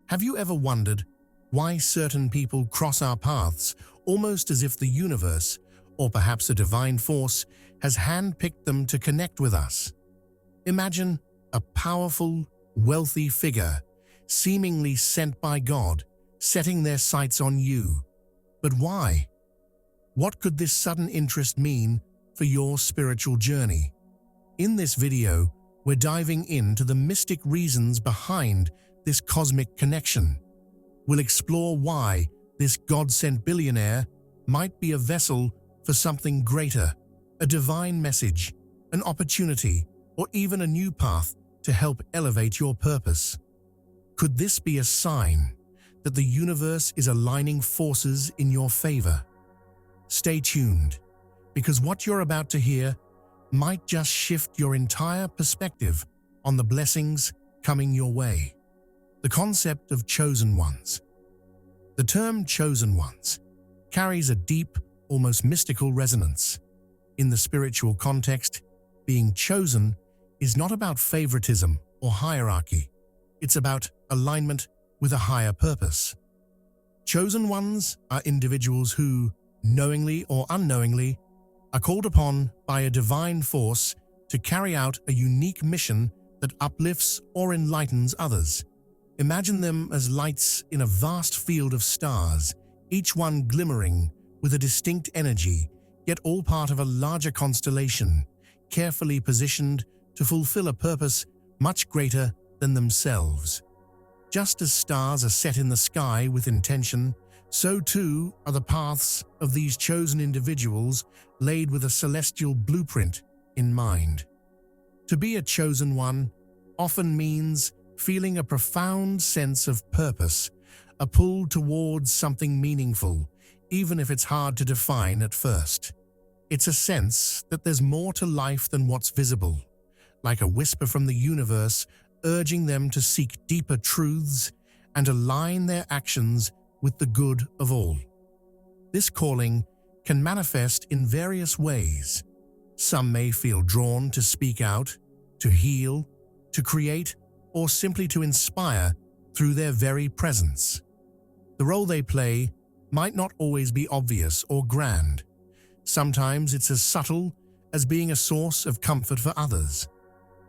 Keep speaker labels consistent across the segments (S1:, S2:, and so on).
S1: Have you ever wondered why certain people cross our paths almost as if the universe, or perhaps a divine force, has handpicked them to connect with us? Imagine a powerful, wealthy figure, seemingly sent by God, setting their sights on you. But why? What could this sudden interest mean for your spiritual journey? In this video, we're diving into the mystic reasons behind this cosmic connection. We'll explore why this God-sent billionaire might be a vessel for something greater, a divine message, an opportunity, or even a new path to help elevate your purpose. Could this be a sign that the universe is aligning forces in your favor? Stay tuned, because what you're about to hear might just shift your entire perspective on the blessings coming your way. The concept of chosen ones. The term chosen ones carries a deep, almost mystical resonance. In the spiritual context, being chosen is not about favoritism or hierarchy. It's about alignment with a higher purpose. Chosen ones are individuals who, knowingly or unknowingly, are called upon by a divine force to carry out a unique mission that uplifts or enlightens others. Imagine them as lights in a vast field of stars, each one glimmering with a distinct energy, yet all part of a larger constellation, carefully positioned to fulfill a purpose much greater than themselves. Just as stars are set in the sky with intention, so too are the paths of these chosen individuals laid with a celestial blueprint in mind. To be a chosen one often means feeling a profound sense of purpose, a pull towards something meaningful, even if it's hard to define at first. It's a sense that there's more to life than what's visible, like a whisper from the universe urging them to seek deeper truths and align their actions with the good of all. This calling can manifest in various ways. Some may feel drawn to speak out, to heal, to create, or simply to inspire through their very presence. The role they play might not always be obvious or grand. Sometimes it's as subtle as being a source of comfort for others,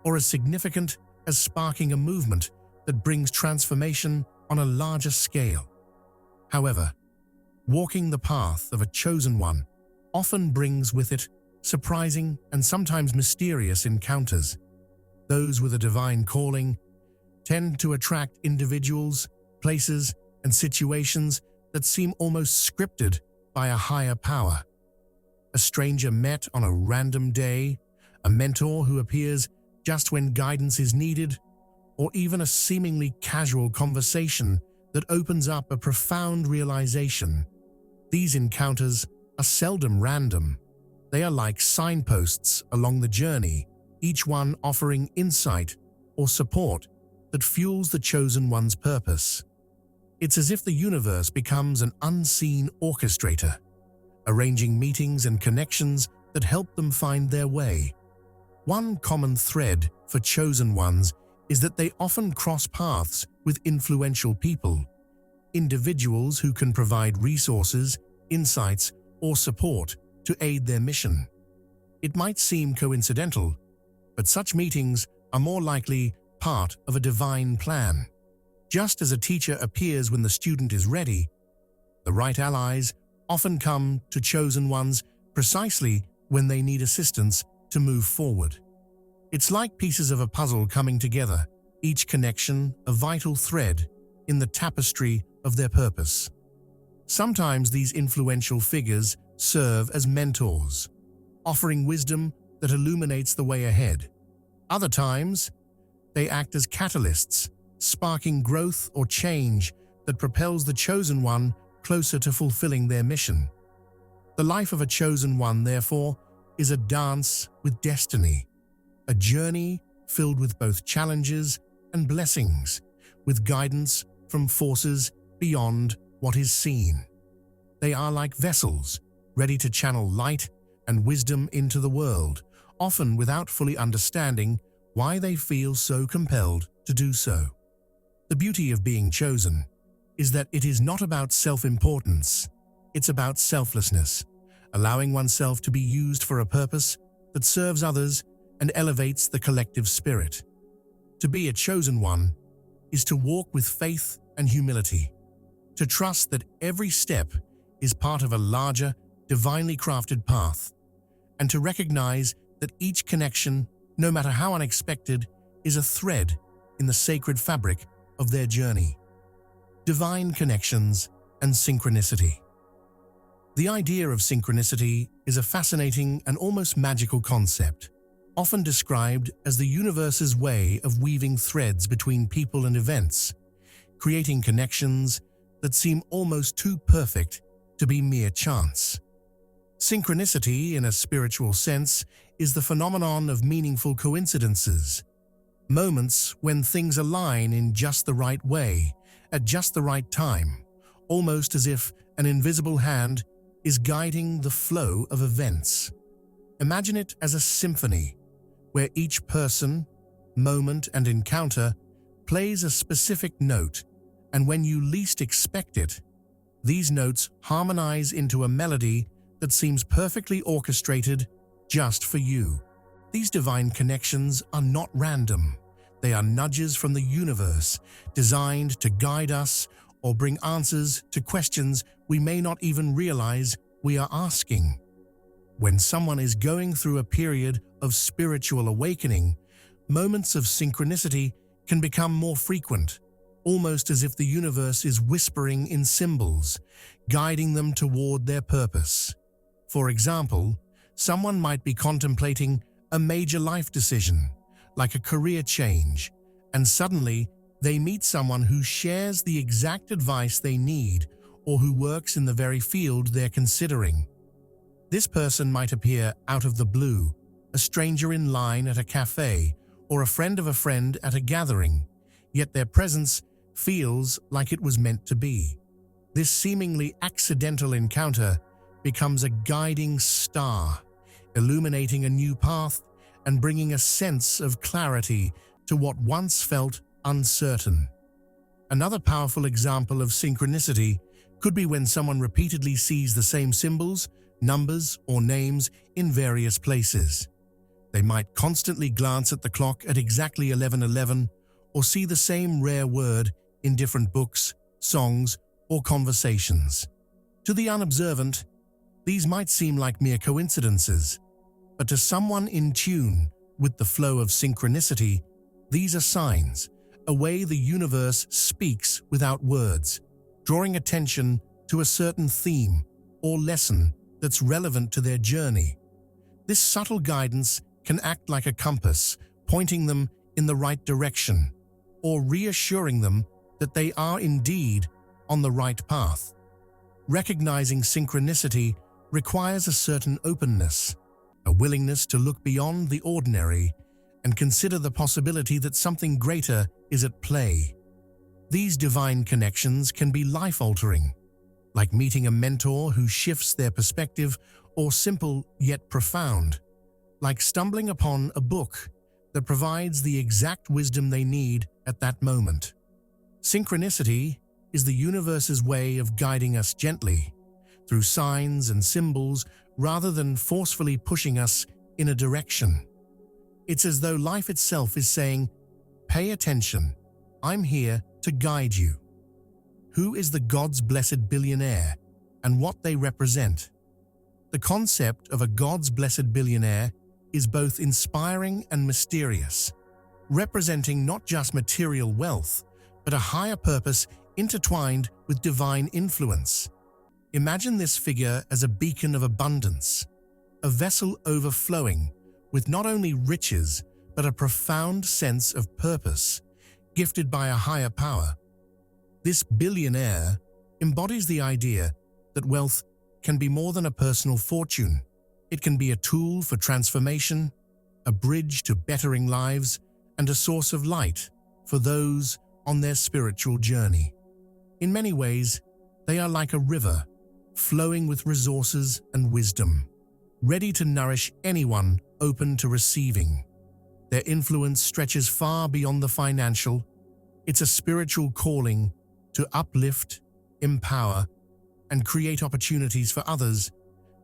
S1: or as significant as sparking a movement that brings transformation on a larger scale. However, walking the path of a chosen one often brings with it surprising and sometimes mysterious encounters. Those with a divine calling tend to attract individuals, places, and situations that seem almost scripted by a higher power. A stranger met on a random day, a mentor who appears just when guidance is needed, or even a seemingly casual conversation that opens up a profound realization. These encounters are seldom random. They are like signposts along the journey, each one offering insight or support that fuels the chosen one's purpose. It's as if the universe becomes an unseen orchestrator, arranging meetings and connections that help them find their way. One common thread for chosen ones is that they often cross paths with influential people, individuals who can provide resources, insights, or support to aid their mission. It might seem coincidental, but such meetings are more likely part of a divine plan. Just as a teacher appears when the student is ready, the right allies often come to chosen ones precisely when they need assistance to move forward. It's like pieces of a puzzle coming together, each connection a vital thread in the tapestry of their purpose. Sometimes these influential figures serve as mentors, offering wisdom that illuminates the way ahead. Other times, they act as catalysts, sparking growth or change that propels the chosen one closer to fulfilling their mission. The life of a chosen one, therefore, is a dance with destiny, a journey filled with both challenges and blessings, with guidance from forces beyond what is seen. They are like vessels, ready to channel light and wisdom into the world, often without fully understanding why they feel so compelled to do so. The beauty of being chosen is that it is not about self-importance, it's about selflessness, allowing oneself to be used for a purpose that serves others and elevates the collective spirit. To be a chosen one is to walk with faith and humility, to trust that every step is part of a larger, divinely crafted path, and to recognize that each connection, no matter how unexpected, is a thread in the sacred fabric of their journey. Divine connections and synchronicity. The idea of synchronicity is a fascinating and almost magical concept, often described as the universe's way of weaving threads between people and events, creating connections that seem almost too perfect to be mere chance. Synchronicity, in a spiritual sense, is the phenomenon of meaningful coincidences, moments when things align in just the right way, at just the right time, almost as if an invisible hand is guiding the flow of events. Imagine it as a symphony, where each person, moment, and encounter plays a specific note, and when you least expect it, these notes harmonize into a melody that seems perfectly orchestrated just for you. These divine connections are not random. They are nudges from the universe, designed to guide us or bring answers to questions we may not even realize we are asking. When someone is going through a period of spiritual awakening, moments of synchronicity can become more frequent, almost as if the universe is whispering in symbols, guiding them toward their purpose. For example, someone might be contemplating a major life decision, like a career change, and suddenly they meet someone who shares the exact advice they need or who works in the very field they're considering. This person might appear out of the blue, a stranger in line at a cafe, or a friend of a friend at a gathering, yet their presence feels like it was meant to be. This seemingly accidental encounter becomes a guiding star, illuminating a new path and bringing a sense of clarity to what once felt uncertain. Another powerful example of synchronicity could be when someone repeatedly sees the same symbols, numbers, or names in various places. They might constantly glance at the clock at exactly 11:11 or see the same rare word in different books, songs, or conversations. To the unobservant, these might seem like mere coincidences, but to someone in tune with the flow of synchronicity, these are signs, a way the universe speaks without words, drawing attention to a certain theme or lesson that's relevant to their journey. This subtle guidance can act like a compass, pointing them in the right direction, or reassuring them that they are indeed on the right path. Recognizing synchronicity requires a certain openness, a willingness to look beyond the ordinary and consider the possibility that something greater is at play. These divine connections can be life-altering, like meeting a mentor who shifts their perspective, or simple yet profound, like stumbling upon a book that provides the exact wisdom they need at that moment. Synchronicity is the universe's way of guiding us gently, through signs and symbols rather than forcefully pushing us in a direction. It's as though life itself is saying, "Pay attention, I'm here to guide you." Who is the God's Blessed Billionaire and what they represent? The concept of a God's Blessed Billionaire is both inspiring and mysterious, representing not just material wealth, but a higher purpose intertwined with divine influence. Imagine this figure as a beacon of abundance, a vessel overflowing with not only riches, but a profound sense of purpose, gifted by a higher power. This billionaire embodies the idea that wealth can be more than a personal fortune. It can be a tool for transformation, a bridge to bettering lives, and a source of light for those on their spiritual journey. In many ways, they are like a river, flowing with resources and wisdom, ready to nourish anyone open to receiving. Their influence stretches far beyond the financial. It's a spiritual calling to uplift, empower, and create opportunities for others,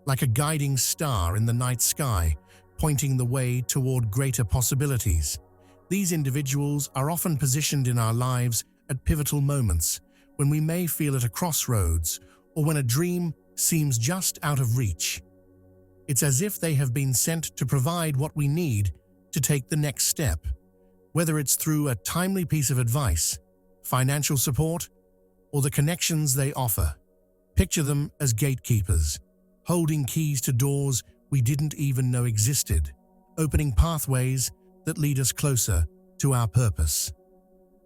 S1: like a guiding star in the night sky, pointing the way toward greater possibilities. These individuals are often positioned in our lives at pivotal moments, when we may feel at a crossroads or when a dream seems just out of reach. It's as if they have been sent to provide what we need to take the next step, whether it's through a timely piece of advice, financial support, or the connections they offer. Picture them as gatekeepers, holding keys to doors we didn't even know existed, opening pathways that lead us closer to our purpose.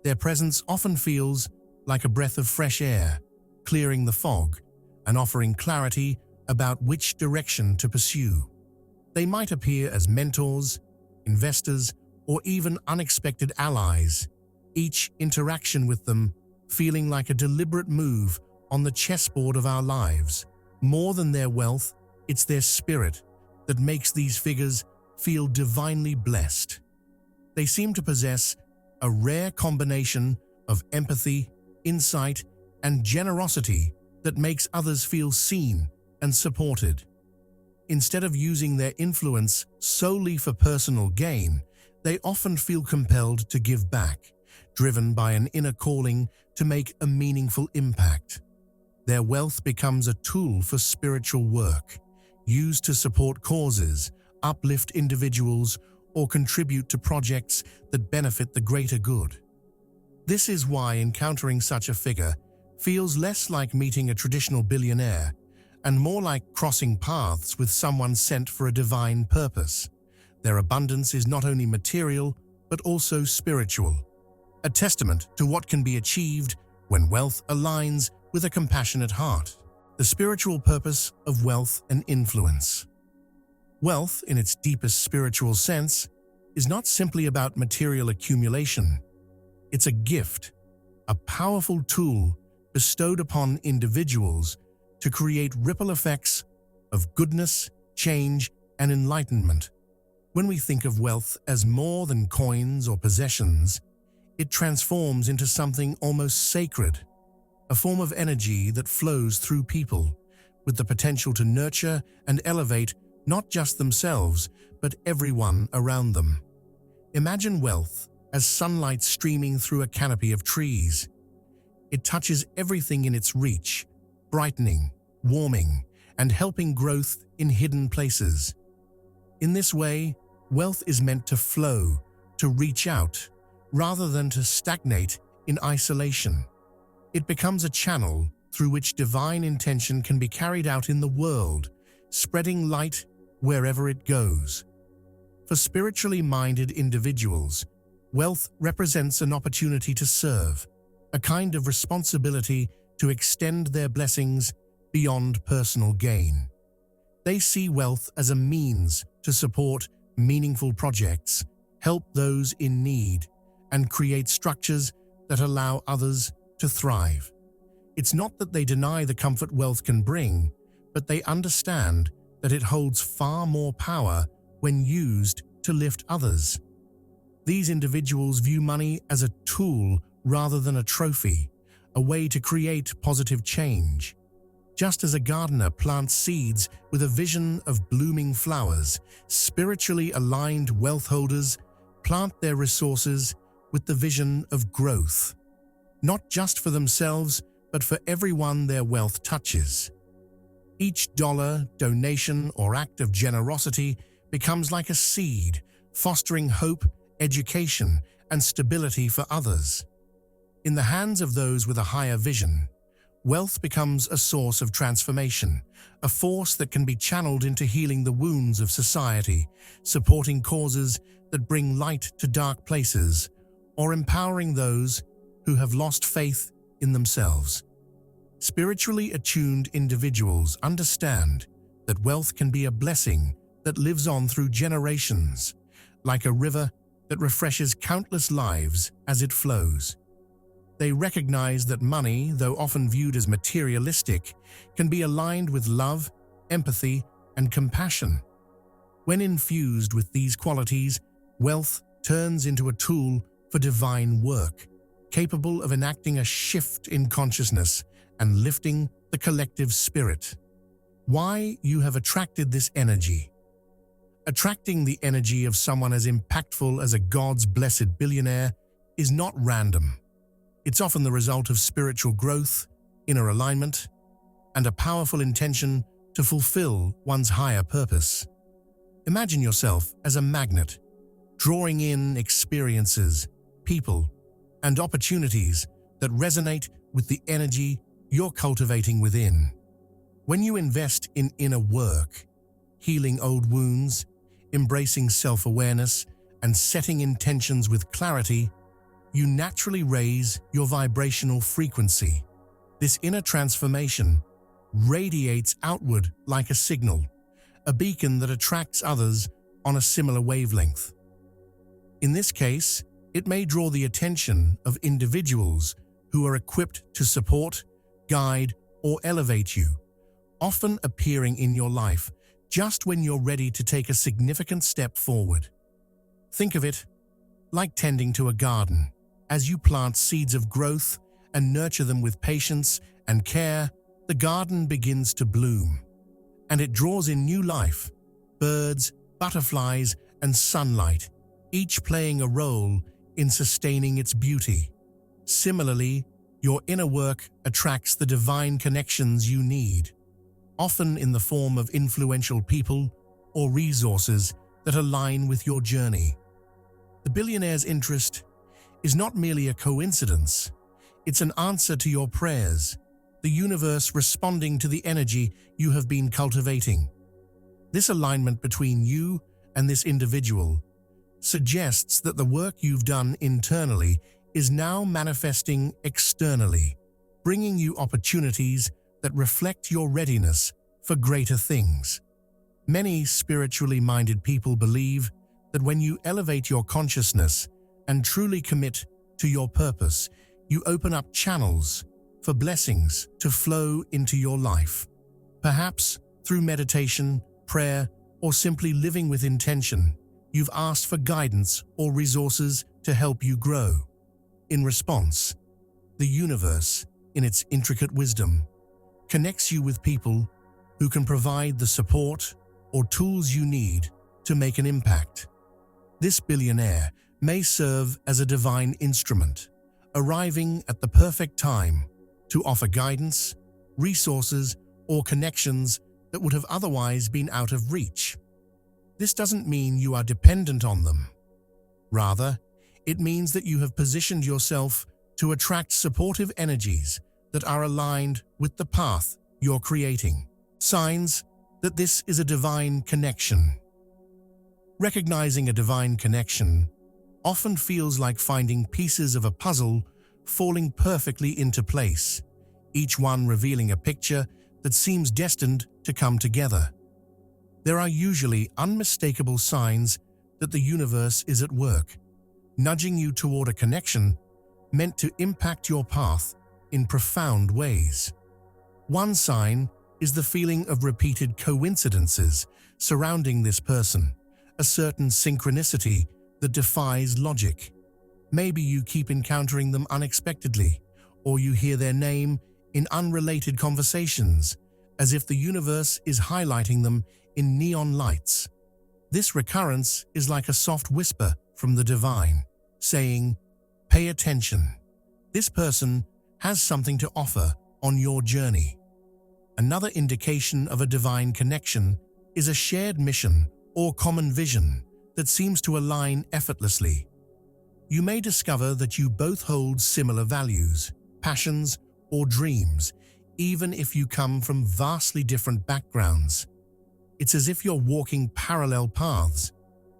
S1: Their presence often feels like a breath of fresh air, clearing the fog and offering clarity about which direction to pursue. They might appear as mentors, investors, or even unexpected allies, each interaction with them feeling like a deliberate move on the chessboard of our lives. More than their wealth, it's their spirit that makes these figures feel divinely blessed. They seem to possess a rare combination of empathy, insight, and generosity that makes others feel seen and supported. Instead of using their influence solely for personal gain, they often feel compelled to give back, driven by an inner calling to make a meaningful impact. Their wealth becomes a tool for spiritual work, used to support causes, uplift individuals, or contribute to projects that benefit the greater good. This is why encountering such a figure feels less like meeting a traditional billionaire and more like crossing paths with someone sent for a divine purpose. Their abundance is not only material, but also spiritual, a testament to what can be achieved when wealth aligns with a compassionate heart. The spiritual purpose of wealth and influence. Wealth, in its deepest spiritual sense, is not simply about material accumulation. It's a gift, a powerful tool bestowed upon individuals to create ripple effects of goodness, change, and enlightenment. When we think of wealth as more than coins or possessions, it transforms into something almost sacred, a form of energy that flows through people, with the potential to nurture and elevate not just themselves, but everyone around them. Imagine wealth as sunlight streaming through a canopy of trees. It touches everything in its reach, brightening, warming, and helping growth in hidden places. In this way, wealth is meant to flow, to reach out, rather than to stagnate in isolation. It becomes a channel through which divine intention can be carried out in the world, spreading light wherever it goes. For spiritually minded individuals, wealth represents an opportunity to serve, a kind of responsibility to extend their blessings beyond personal gain. They see wealth as a means to support meaningful projects, help those in need, and create structures that allow others to thrive. It's not that they deny the comfort wealth can bring, but they understand that it holds far more power when used to lift others. These individuals view money as a tool rather than a trophy, a way to create positive change. Just as a gardener plants seeds with a vision of blooming flowers, spiritually aligned wealth holders plant their resources with the vision of growth, not just for themselves, but for everyone their wealth touches. Each dollar, donation, or act of generosity becomes like a seed, fostering hope, education, and stability for others. In the hands of those with a higher vision, wealth becomes a source of transformation, a force that can be channeled into healing the wounds of society, supporting causes that bring light to dark places, or empowering those who have lost faith in themselves. Spiritually attuned individuals understand that wealth can be a blessing that lives on through generations, like a river that refreshes countless lives as it flows. They recognize that money, though often viewed as materialistic, can be aligned with love, empathy, and compassion. When infused with these qualities, wealth turns into a tool for divine work, capable of enacting a shift in consciousness and lifting the collective spirit. Why you have attracted this energy? Attracting the energy of someone as impactful as a God's blessed billionaire is not random. It's often the result of spiritual growth, inner alignment, and a powerful intention to fulfill one's higher purpose. Imagine yourself as a magnet, drawing in experiences, people, and opportunities that resonate with the energy you're cultivating within. When you invest in inner work, healing old wounds, embracing self-awareness, and setting intentions with clarity, you naturally raise your vibrational frequency. This inner transformation radiates outward like a signal, a beacon that attracts others on a similar wavelength. In this case, it may draw the attention of individuals who are equipped to support, guide, or elevate you, often appearing in your life just when you're ready to take a significant step forward. Think of it like tending to a garden. As you plant seeds of growth and nurture them with patience and care, the garden begins to bloom, and it draws in new life, birds, butterflies, and sunlight, each playing a role in sustaining its beauty. Similarly, your inner work attracts the divine connections you need, often in the form of influential people or resources that align with your journey. The billionaire's interest is not merely a coincidence. It's an answer to your prayers, the universe responding to the energy you have been cultivating. This alignment between you and this individual suggests that the work you've done internally is now manifesting externally, bringing you opportunities that reflect your readiness for greater things. Many spiritually minded people believe that when you elevate your consciousness and truly commit to your purpose, you open up channels for blessings to flow into your life. Perhaps through meditation, prayer, or simply living with intention, you've asked for guidance or resources to help you grow. In response, the universe, in its intricate wisdom, connects you with people who can provide the support or tools you need to make an impact. This billionaire may serve as a divine instrument, arriving at the perfect time to offer guidance, resources, or connections that would have otherwise been out of reach. This doesn't mean you are dependent on them. Rather, it means that you have positioned yourself to attract supportive energies that are aligned with the path you're creating. Signs that this is a divine connection. Recognizing a divine connection often feels like finding pieces of a puzzle falling perfectly into place, each one revealing a picture that seems destined to come together. There are usually unmistakable signs that the universe is at work, nudging you toward a connection meant to impact your path in profound ways. One sign is the feeling of repeated coincidences surrounding this person, a certain synchronicity that defies logic. Maybe you keep encountering them unexpectedly, or you hear their name in unrelated conversations, as if the universe is highlighting them in neon lights. This recurrence is like a soft whisper from the divine, saying, "Pay attention. This person has something to offer on your journey." Another indication of a divine connection is a shared mission or common vision that seems to align effortlessly. You may discover that you both hold similar values, passions, or dreams, even if you come from vastly different backgrounds. It's as if you're walking parallel paths,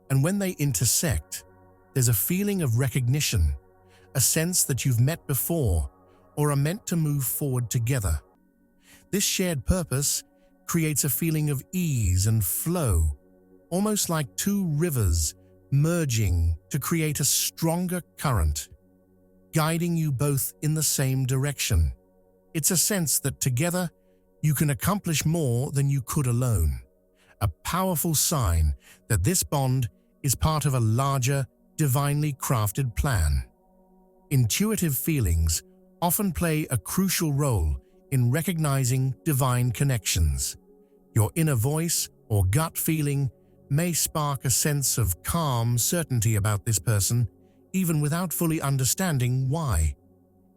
S1: and when they intersect, there's a feeling of recognition, a sense that you've met before or are meant to move forward together. This shared purpose creates a feeling of ease and flow, almost like two rivers merging to create a stronger current, guiding you both in the same direction. It's a sense that together you can accomplish more than you could alone, a powerful sign that this bond is part of a larger, divinely crafted plan. Intuitive feelings often play a crucial role in recognizing divine connections. Your inner voice or gut feeling may spark a sense of calm certainty about this person, even without fully understanding why.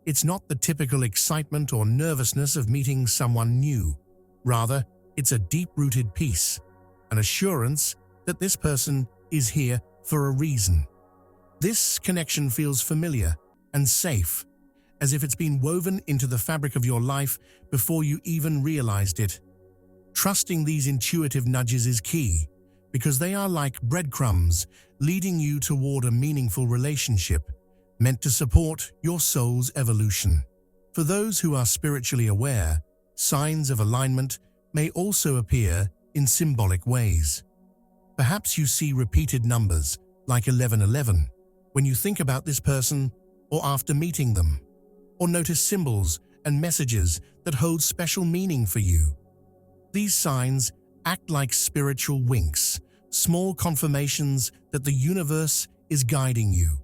S1: It's not the typical excitement or nervousness of meeting someone new. Rather, it's a deep-rooted peace, an assurance that this person is here for a reason. This connection feels familiar and safe, as if it's been woven into the fabric of your life before you even realized it. Trusting these intuitive nudges is key, because they are like breadcrumbs leading you toward a meaningful relationship meant to support your soul's evolution. For those who are spiritually aware, signs of alignment may also appear in symbolic ways. Perhaps you see repeated numbers like 1111 when you think about this person or after meeting them, or notice symbols and messages that hold special meaning for you. These signs act like spiritual winks, small confirmations that the universe is guiding you.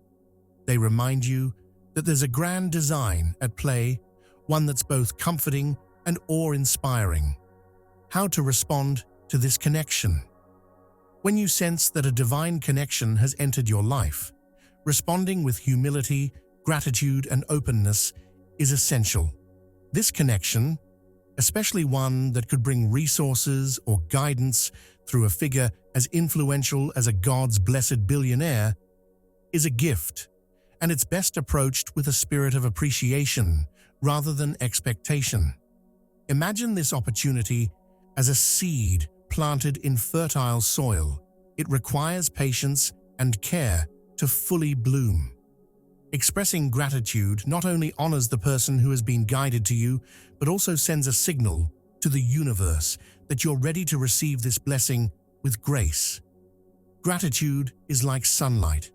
S1: They remind you that there's a grand design at play, one that's both comforting and awe-inspiring. How to respond to this connection? When you sense that a divine connection has entered your life, responding with humility, gratitude, and openness is essential. This connection, especially one that could bring resources or guidance through a figure as influential as a God's blessed billionaire, is a gift, and it's best approached with a spirit of appreciation rather than expectation. Imagine this opportunity as a seed planted in fertile soil. It requires patience and care to fully bloom. Expressing gratitude not only honors the person who has been guided to you, but also sends a signal to the universe that you're ready to receive this blessing with grace. Gratitude is like sunlight,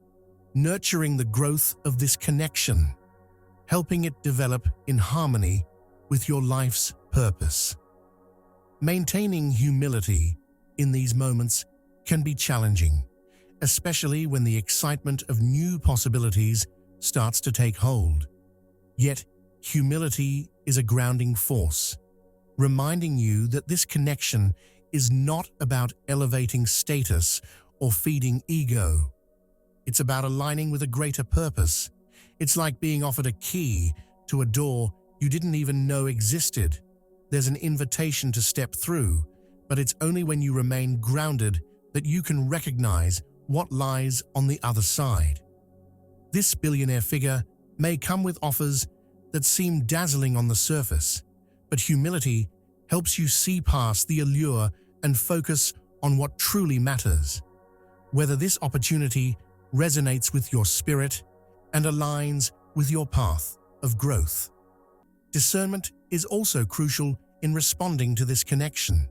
S1: nurturing the growth of this connection, helping it develop in harmony with your life's purpose. Maintaining humility in these moments can be challenging, especially when the excitement of new possibilities starts to take hold. Yet, humility is a grounding force, reminding you that this connection is not about elevating status or feeding ego. It's about aligning with a greater purpose. It's like being offered a key to a door you didn't even know existed. There's an invitation to step through, but it's only when you remain grounded that you can recognize what lies on the other side. This billionaire figure may come with offers that seem dazzling on the surface, but humility helps you see past the allure and focus on what truly matters. Whether this opportunity resonates with your spirit and aligns with your path of growth. Discernment is also crucial in responding to this connection.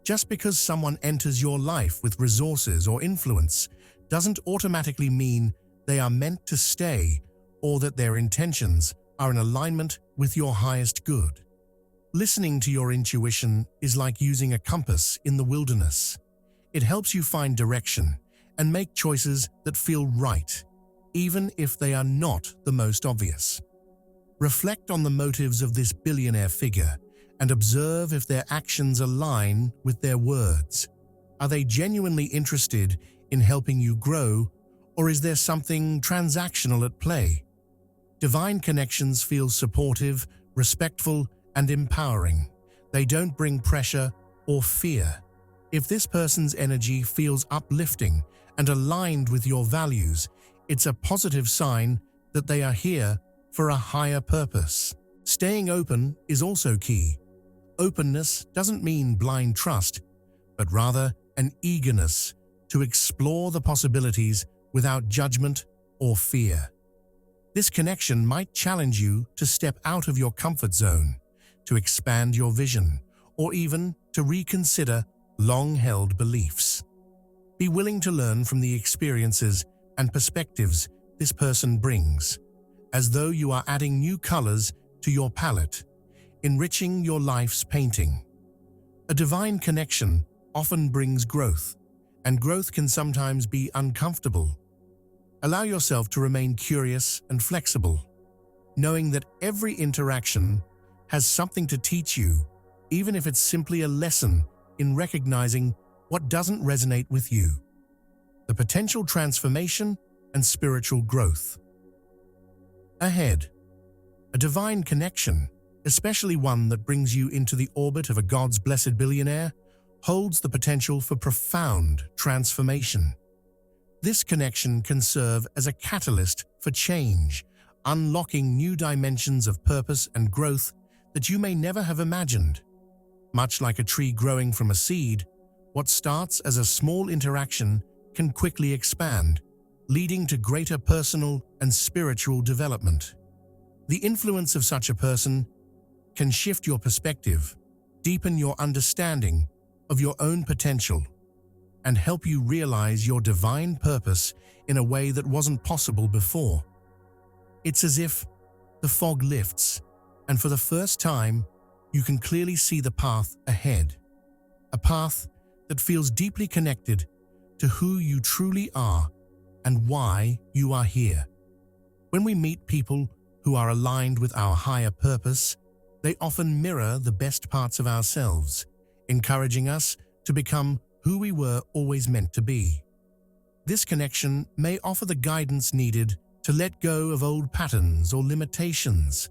S1: Just because someone enters your life with resources or influence doesn't automatically mean they are meant to stay or that their intentions are in alignment with your highest good. Listening to your intuition is like using a compass in the wilderness. It helps you find direction and make choices that feel right, even if they are not the most obvious. Reflect on the motives of this billionaire figure and observe if their actions align with their words. Are they genuinely interested in helping you grow, or is there something transactional at play? Divine connections feel supportive, respectful, and empowering. They don't bring pressure or fear. If this person's energy feels uplifting and aligned with your values, it's a positive sign that they are here for a higher purpose. Staying open is also key. Openness doesn't mean blind trust, but rather an eagerness to explore the possibilities without judgment or fear. This connection might challenge you to step out of your comfort zone, to expand your vision, or even to reconsider long-held beliefs. Be willing to learn from the experiences and perspectives this person brings, as though you are adding new colors to your palette, enriching your life's painting. A divine connection often brings growth, and growth can sometimes be uncomfortable. Allow yourself to remain curious and flexible, knowing that every interaction has something to teach you, even if it's simply a lesson in recognizing what doesn't resonate with you. The potential transformation and spiritual growth. Ahead, a divine connection, especially one that brings you into the orbit of a God's blessed billionaire, holds the potential for profound transformation. This connection can serve as a catalyst for change, unlocking new dimensions of purpose and growth that you may never have imagined. Much like a tree growing from a seed, what starts as a small interaction can quickly expand, leading to greater personal and spiritual development. The influence of such a person can shift your perspective, deepen your understanding of your own potential, and help you realize your divine purpose in a way that wasn't possible before. It's as if the fog lifts, and for the first time, you can clearly see the path ahead. A path that feels deeply connected to who you truly are and why you are here. When we meet people who are aligned with our higher purpose, they often mirror the best parts of ourselves, encouraging us to become who we were always meant to be. This connection may offer the guidance needed to let go of old patterns or limitations,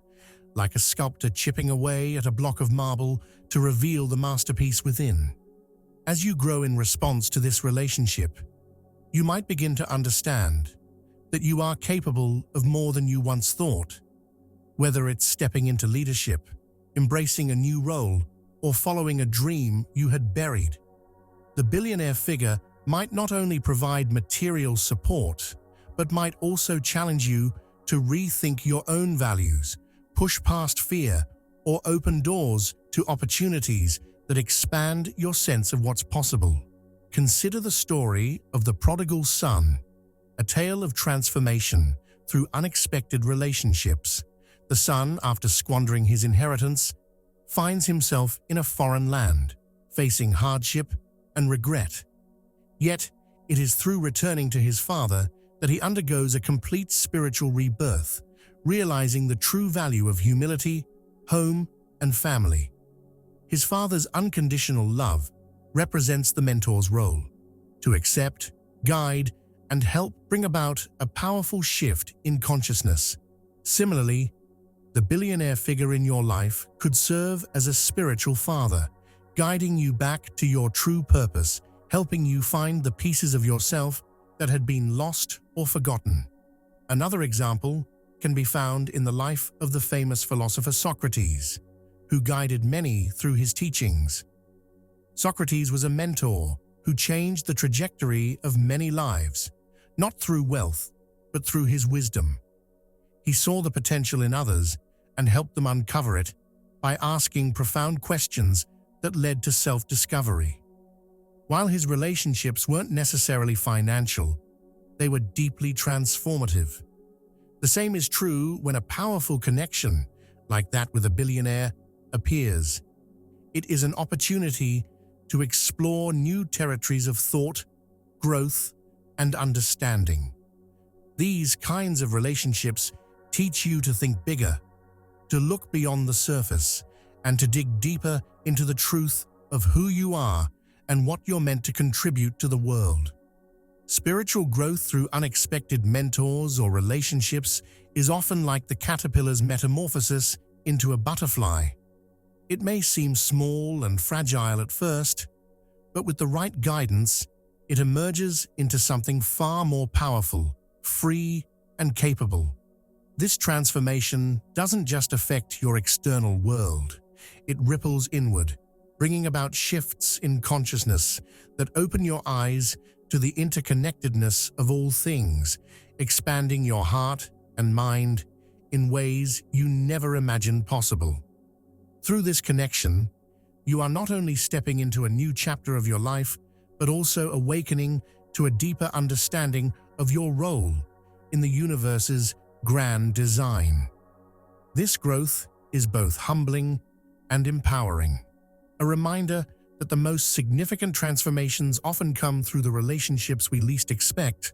S1: like a sculptor chipping away at a block of marble to reveal the masterpiece within. As you grow in response to this relationship, you might begin to understand that you are capable of more than you once thought. Whether it's stepping into leadership, embracing a new role, or following a dream you had buried, the billionaire figure might not only provide material support, but might also challenge you to rethink your own values, push past fear, or open doors to opportunities that expand your sense of what's possible. Consider the story of the prodigal son, a tale of transformation through unexpected relationships. The son, after squandering his inheritance, finds himself in a foreign land, facing hardship and regret. Yet, it is through returning to his father that he undergoes a complete spiritual rebirth, realizing the true value of humility, home, and family. His father's unconditional love represents the mentor's role, to accept, guide, and help bring about a powerful shift in consciousness. Similarly, the billionaire figure in your life could serve as a spiritual father, guiding you back to your true purpose, helping you find the pieces of yourself that had been lost or forgotten. Another example can be found in the life of the famous philosopher Socrates, who guided many through his teachings. Socrates was a mentor who changed the trajectory of many lives, not through wealth, but through his wisdom. He saw the potential in others and helped them uncover it by asking profound questions that led to self-discovery. While his relationships weren't necessarily financial, they were deeply transformative. The same is true when a powerful connection, like that with a billionaire, appears. It is an opportunity to explore new territories of thought, growth, and understanding. These kinds of relationships teach you to think bigger, to look beyond the surface, and to dig deeper into the truth of who you are and what you're meant to contribute to the world. Spiritual growth through unexpected mentors or relationships is often like the caterpillar's metamorphosis into a butterfly. It may seem small and fragile at first, but with the right guidance, it emerges into something far more powerful, free, and capable. This transformation doesn't just affect your external world. It ripples inward, bringing about shifts in consciousness that open your eyes to the interconnectedness of all things, expanding your heart and mind in ways you never imagined possible. Through this connection, you are not only stepping into a new chapter of your life, but also awakening to a deeper understanding of your role in the universe's grand design. This growth is both humbling and empowering, a reminder that the most significant transformations often come through the relationships we least expect.